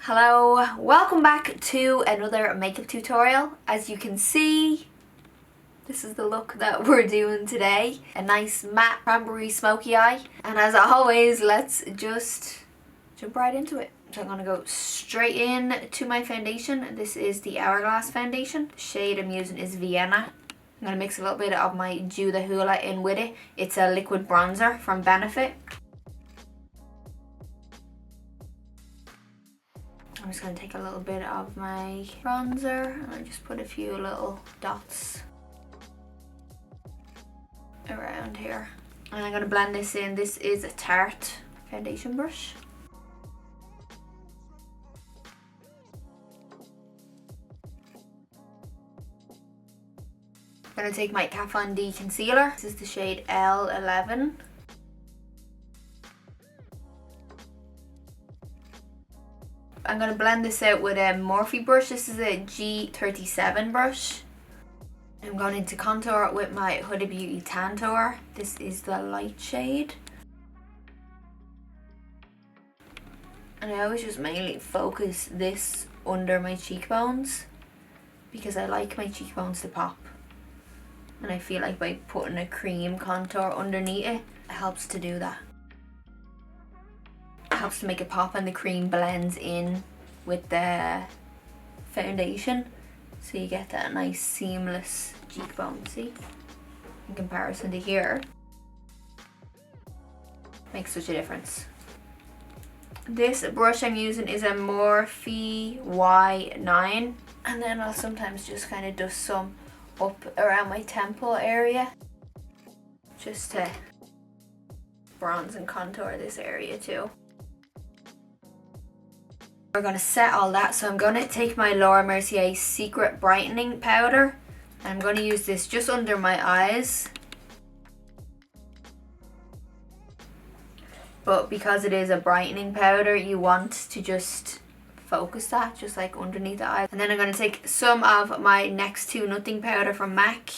Hello, welcome back to another makeup tutorial. As you can see, this is the look that we're doing today. A nice matte cranberry smoky eye. And as always, let's just jump right into it. So I'm going to go straight in to my foundation. This is the Hourglass foundation. The shade I'm using is Vienna. I'm going to mix a little bit of my hudabeauty in with it. It's a liquid bronzer from Benefit. I'm just going to take a little bit of my bronzer and I just put a few little dots around here. And I'm going to blend this in. This is a Tarte foundation brush. I'm going to take my Kat Von D concealer. This is the shade L11. I'm going to blend this out with a Morphe brush. This is a G37 brush. I'm going into contour with my Huda Beauty Tantour. This is the light shade. And I always just mainly focus this under my cheekbones because I like my cheekbones to pop. And I feel like by putting a cream contour underneath it, it helps to do that. Helps to make it pop and the cream blends in with the foundation, so you get that nice seamless cheekbone, see, in comparison to here. Makes such a difference. This brush I'm using is a Morphe Y9, and then I'll sometimes just kind of dust some up around my temple area just to bronze and contour this area too. We're going to set all that, so I'm going to take my Laura Mercier Secret Brightening Powder and I'm going to use this just under my eyes. But because it is a brightening powder, you want to just focus that just like underneath the eyes. And then I'm going to take some of my Next to Nothing powder from MAC.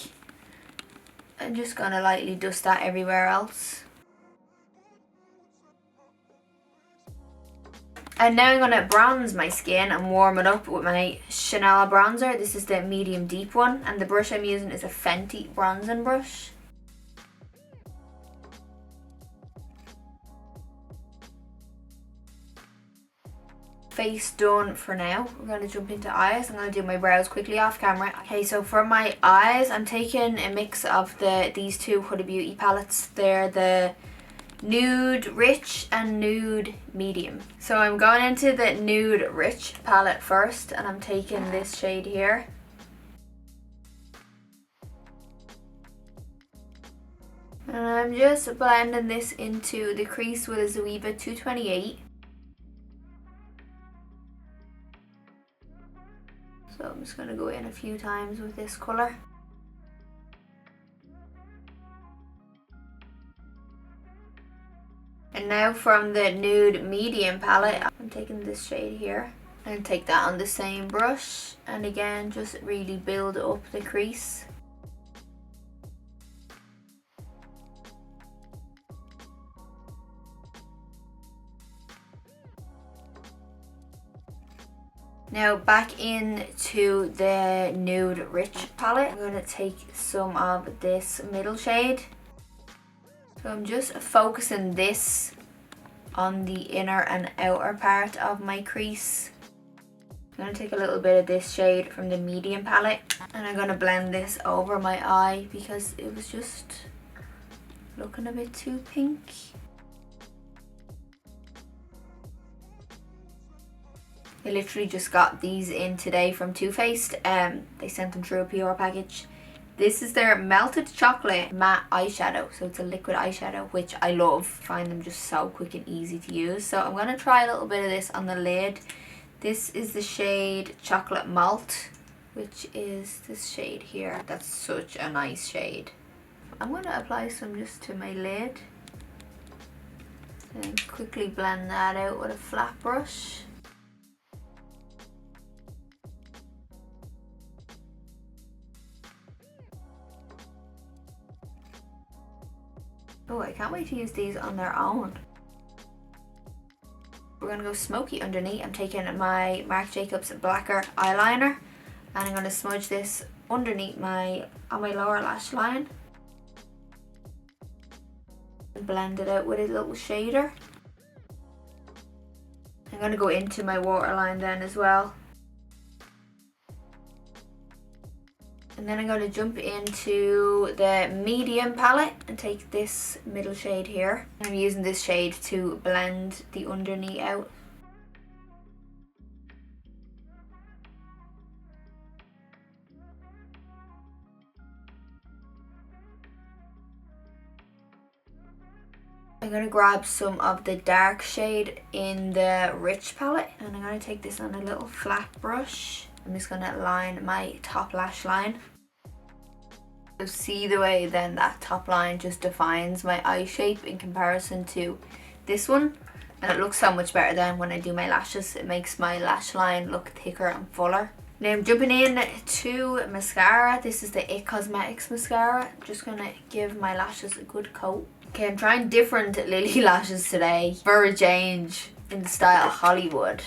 I'm just going to lightly dust that everywhere else. And now I'm going to bronze my skin and warm it up with my Chanel bronzer. This is the medium deep one, and the brush I'm using is a Fenty bronzing brush. Face done for now. We're going to jump into eyes. I'm going to do my brows quickly off camera. Okay, so for my eyes, I'm taking a mix of these two Huda Beauty palettes. They're the Nude Rich and Nude Medium. So I'm going into the Nude Rich palette first, and I'm taking this shade here. And I'm just blending this into the crease with a Zoeva 228. So I'm just going to go in a few times with this colour. And now from the Nude Medium palette, I'm taking this shade here and take that on the same brush, and again just really build up the crease. Now back into the Nude Rich palette, I'm going to take some of this middle shade. So I'm just focusing this on the inner and outer part of my crease. I'm going to take a little bit of this shade from the medium palette and I'm going to blend this over my eye because it was just looking a bit too pink. I literally just got these in today from Too Faced. They sent them through a PR package. This is their Melted Chocolate Matte Eyeshadow. So it's a liquid eyeshadow, which I love. I find them just so quick and easy to use. So I'm going to try a little bit of this on the lid. This is the shade Chocolate Malt, which is this shade here. That's such a nice shade. I'm going to apply some just to my lid. And quickly blend that out with a flat brush. Oh, I can't wait to use these on their own. We're we're gonna go smoky underneath. I'm taking my Marc Jacobs Blacker eyeliner and I'm gonna smudge this underneath on my lower lash line. And blend it out with a little shader. I'm gonna go into my waterline then as well. And then I'm going to jump into the medium palette and take this middle shade here. I'm using this shade to blend the underneath out. I'm going to grab some of the dark shade in the rich palette and I'm going to take this on a little flat brush. I'm just going to line my top lash line. So see the way then that top line just defines my eye shape in comparison to this one. And it looks so much better then when I do my lashes. It makes my lash line look thicker and fuller. Now I'm jumping in to mascara. This is the It Cosmetics mascara. I'm just going to give my lashes a good coat. Okay, I'm trying different Lily lashes today for a change in the style Hollywood.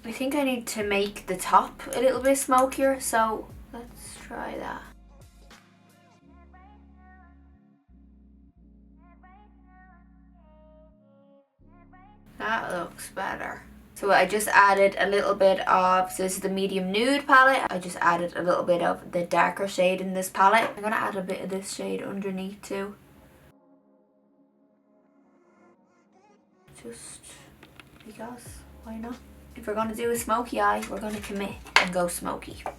I think I need to make the top a little bit smokier, so let's try that. That looks better. So I just added a little bit of, so this is the medium nude palette. I just added a little bit of the darker shade in this palette. I'm gonna add a bit of this shade underneath too. Just because, why not? If we're going to do a smoky eye, we're going to commit and go smoky. I'm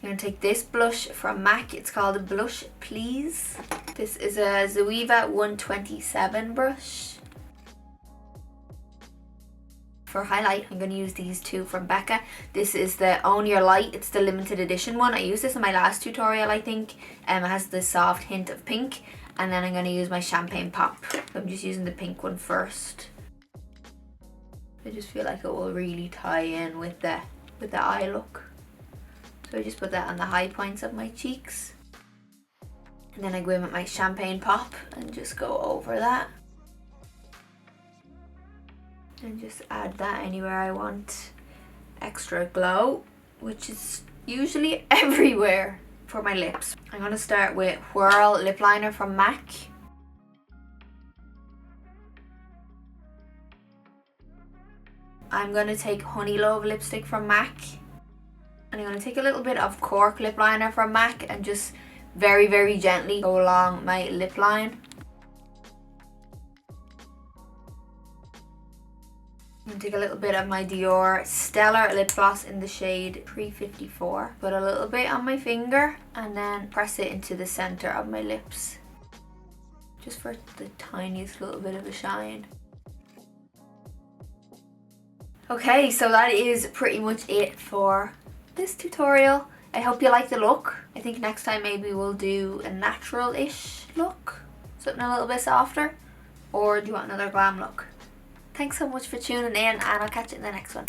going to take this blush from MAC. It's called a Blush Please. This is a Zoeva 127 brush. For highlight, I'm going to use these two from Becca. This is the Own Your Light. It's the limited edition one. I used this in my last tutorial, I think. It has the soft hint of pink. And then I'm going to use my Champagne Pop. I'm just using the pink one first. I just feel like it will really tie in with the eye look. So I just put that on the high points of my cheeks. And then I go in with my Champagne Pop and just go over that. And just add that anywhere I want extra glow, which is usually everywhere for my lips. I'm going to start with Whirl Lip Liner from MAC. I'm going to take Honey Love lipstick from MAC. And I'm going to take a little bit of Cork lip liner from MAC and just very, very gently go along my lip line. I'm going to take a little bit of my Dior Stellar lip gloss in the shade 354. Put a little bit on my finger and then press it into the center of my lips. Just for the tiniest little bit of a shine. Okay, so that is pretty much it for this tutorial. I hope you like the look. I think next time maybe we'll do a natural-ish look. Something a little bit softer. Or do you want another glam look? Thanks so much for tuning in and I'll catch you in the next one.